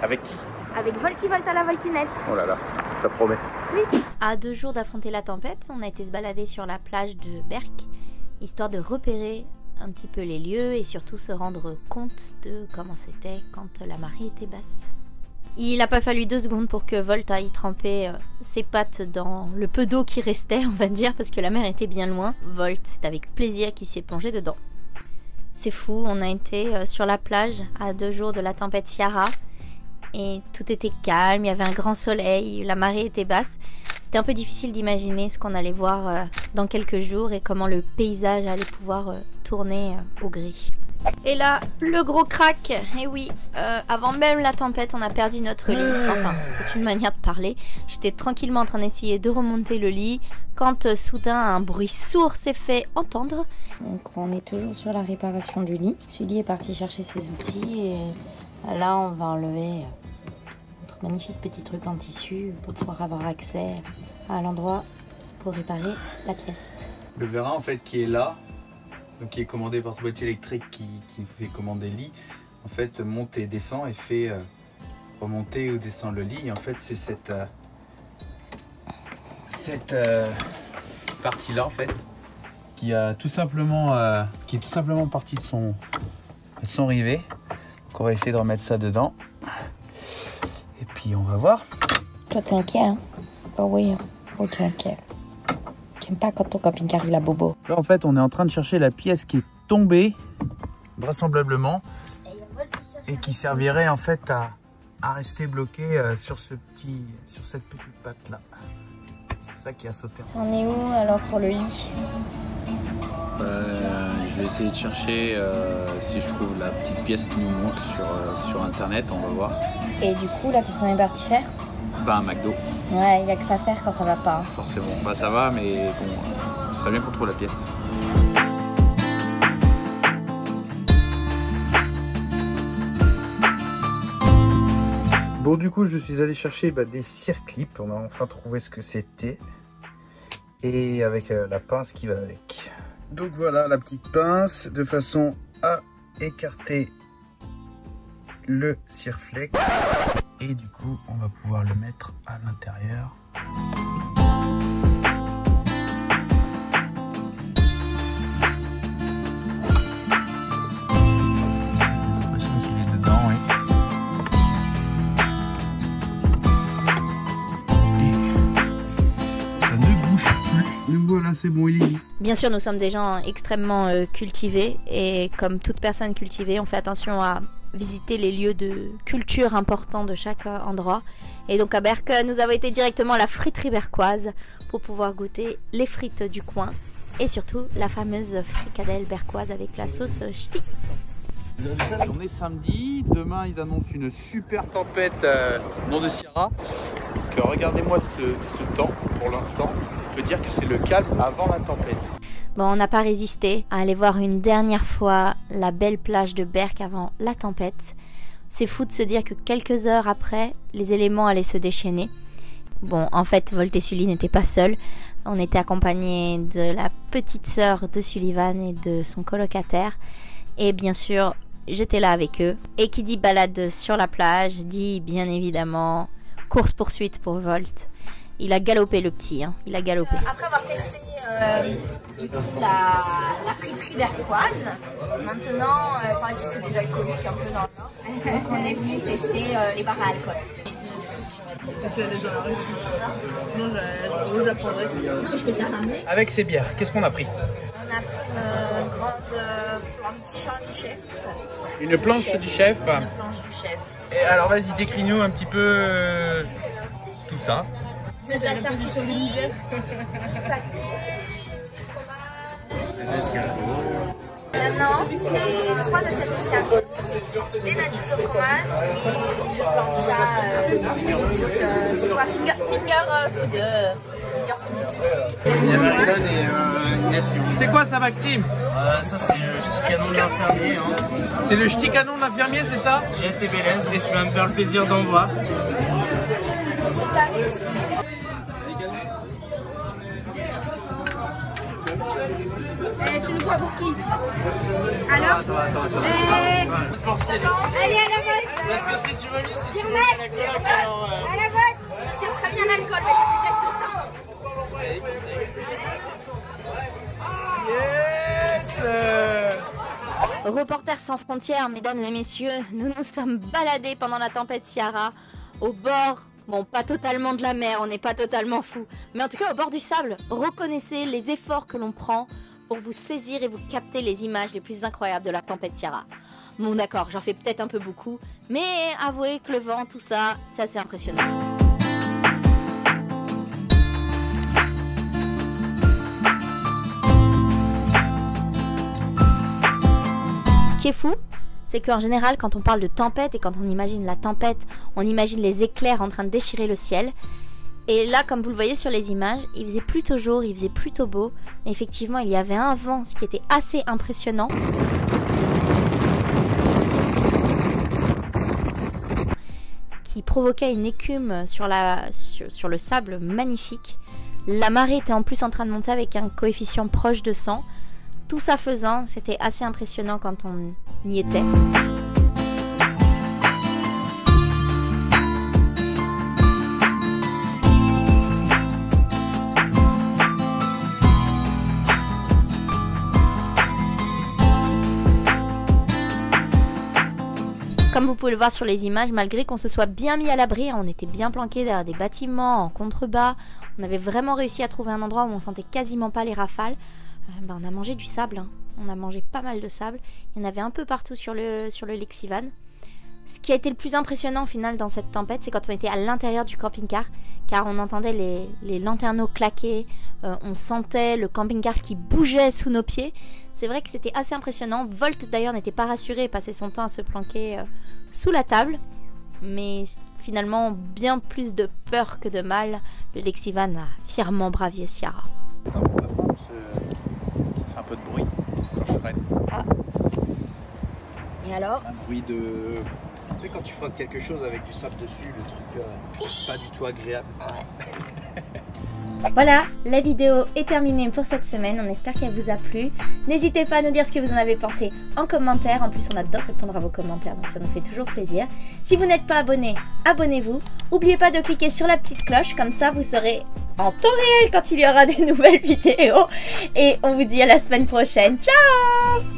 Avec qui? Avec Voltivolt à la Voltinette. Oh là là, ça promet. Oui. À 2 jours d'affronter la tempête, on a été se balader sur la plage de Berck, histoire de repérer un petit peu les lieux et surtout se rendre compte de comment c'était quand la marée était basse. Il n'a pas fallu 2 secondes pour que Volt aille tremper ses pattes dans le peu d'eau qui restait, on va dire, parce que la mer était bien loin. Volt, c'est avec plaisir qu'il s'est plongé dedans. C'est fou, on a été sur la plage à 2 jours de la tempête Ciara et tout était calme, il y avait un grand soleil, la marée était basse. C'était un peu difficile d'imaginer ce qu'on allait voir dans quelques jours et comment le paysage allait pouvoir tourner au gris. Et là, le gros crack, et oui, avant même la tempête, on a perdu notre lit. Enfin, c'est une manière de parler. J'étais tranquillement en train d'essayer de remonter le lit quand soudain un bruit sourd s'est fait entendre. Donc on est toujours sur la réparation du lit. Sully est parti chercher ses outils et là on va enlever notre magnifique petit truc en tissu pour pouvoir avoir accès à l'endroit pour réparer la pièce. Le vérin en fait qui est là, donc qui est commandé par ce boîtier électrique qui fait commander le lit, en fait monte et descend et fait remonter ou descendre le lit. Et en fait c'est cette partie là en fait qui est tout simplement partie de son rivet. Donc on va essayer de remettre ça dedans et puis on va voir. Toi t'es inquiet hein? Oh oui, oh t'es inquiet. J'aime pas quand ton camping-car il a bobo. Là en fait on est en train de chercher la pièce qui est tombée vraisemblablement et qui servirait en fait à rester bloqué sur cette petite patte là. C'est ça qui a sauté. On est où alors pour le lit? Je vais essayer de chercher si je trouve la petite pièce qui nous manque sur internet, on va voir. Et du coup là qu'est-ce qu'on est parti faire? Bah un McDo. Ouais, il n'y a que ça à faire quand ça va pas. Forcément, bah ça va mais bon, ce serait bien qu'on trouve la pièce. Bon, du coup, je suis allé chercher des cire-clips. On a enfin trouvé ce que c'était. Et avec la pince qui va avec. Donc voilà, la petite pince de façon à écarter le cire-flex. Et du coup, on va pouvoir le mettre à l'intérieur. J'ai l'impression qu'il est dedans, oui. Et ça ne bouge plus. Donc voilà, c'est bon, il est mis. Bien sûr, nous sommes des gens extrêmement cultivés et comme toute personne cultivée, on fait attention à visiter les lieux de culture importants de chaque endroit. Et donc à Berck, nous avons été directement à la friterie berquoise pour pouvoir goûter les frites du coin et surtout la fameuse fricadelle berquoise avec la sauce ch'ti. Journée samedi, demain ils annoncent une super tempête nord de Ciara. Donc regardez-moi ce temps pour l'instant. On peut dire que c'est le calme avant la tempête. Bon, on n'a pas résisté à aller voir une dernière fois la belle plage de Berck avant la tempête. C'est fou de se dire que quelques heures après, les éléments allaient se déchaîner. Bon, en fait, Volt et Sully n'étaient pas seuls. On était accompagnés de la petite sœur de Sullivan et de son colocataire. Et bien sûr, j'étais là avec eux. Et qui dit balade sur la plage, dit bien évidemment course-poursuite pour Volt. Il a galopé le petit, hein. Il a galopé. Après avoir testé la friterie berquoise, maintenant, tu sais, des alcooliques un peu dans le nord. Donc on est venu tester les bars à alcool. Tu allais dans la rue. Non, je la prendrai. Non, mais je peux te la ramener. Avec ces bières, qu'est-ce qu'on a pris? On a pris une grande planche du chef. Une planche du chef. Une planche du chef. Et alors vas-y, décris-nous un petit peu tout ça. De la charcuterie, pâté, maintenant, c'est 3 assiettes d'escargots, des nachos au fromage et une plancha. C'est quoi? Finger food. Il y a Marilyn et Inès qui vont. C'est quoi ça, Maxime? Ça, c'est le ch'ti canon de l'infirmier. Hein. C'est le ch'ti canon de l'infirmier, c'est ça? J'ai été Bélez et je vais me faire le plaisir d'en voir. Tu nous crois pour qui? Alors? Ça va. Allez, à la base. Parce que si tu vomis, c'est toujours à la coloc. À la botte. Ça tire très bien l'alcool, mais je déteste ça. Yes. Reporters sans frontières, mesdames et messieurs, nous nous sommes baladés pendant la tempête Ciara au bord, bon pas totalement de la mer, on n'est pas totalement fou, mais en tout cas au bord du sable. Reconnaissez les efforts que l'on prend pour vous saisir et vous capter les images les plus incroyables de la tempête Ciara. Bon d'accord, j'en fais peut-être un peu beaucoup, mais avouez que le vent, tout ça, c'est assez impressionnant. Ce qui est fou, c'est qu'en général, quand on parle de tempête et quand on imagine la tempête, on imagine les éclairs en train de déchirer le ciel. Et là, comme vous le voyez sur les images, il faisait plutôt jour, il faisait plutôt beau. Mais effectivement, il y avait un vent, ce qui était assez impressionnant. Qui provoquait une écume sur le sable magnifique. La marée était en plus en train de monter avec un coefficient proche de 100. Tout ça faisant, c'était assez impressionnant quand on y était. Comme vous pouvez le voir sur les images, malgré qu'on se soit bien mis à l'abri, on était bien planqué derrière des bâtiments en contrebas, on avait vraiment réussi à trouver un endroit où on sentait quasiment pas les rafales. On a mangé du sable, hein. On a mangé pas mal de sable, il y en avait un peu partout sur le Lexivan. Ce qui a été le plus impressionnant au final dans cette tempête, c'est quand on était à l'intérieur du camping-car, car on entendait les lanterneaux claquer, on sentait le camping-car qui bougeait sous nos pieds. C'est vrai que c'était assez impressionnant. Volt d'ailleurs n'était pas rassuré et passait son temps à se planquer sous la table, mais finalement bien plus de peur que de mal, le Lexivan a fièrement bravé Ciara. Attends, la France, ça fait un peu de bruit quand je freine. Ah. Et alors? Un bruit de... Tu sais quand tu frottes quelque chose avec du sable dessus, le truc pas du tout agréable. Voilà, la vidéo est terminée pour cette semaine, on espère qu'elle vous a plu. N'hésitez pas à nous dire ce que vous en avez pensé en commentaire, en plus on adore répondre à vos commentaires, donc ça nous fait toujours plaisir. Si vous n'êtes pas abonné, abonnez-vous. N'oubliez pas de cliquer sur la petite cloche, comme ça vous saurez en temps réel quand il y aura des nouvelles vidéos. Et on vous dit à la semaine prochaine, ciao!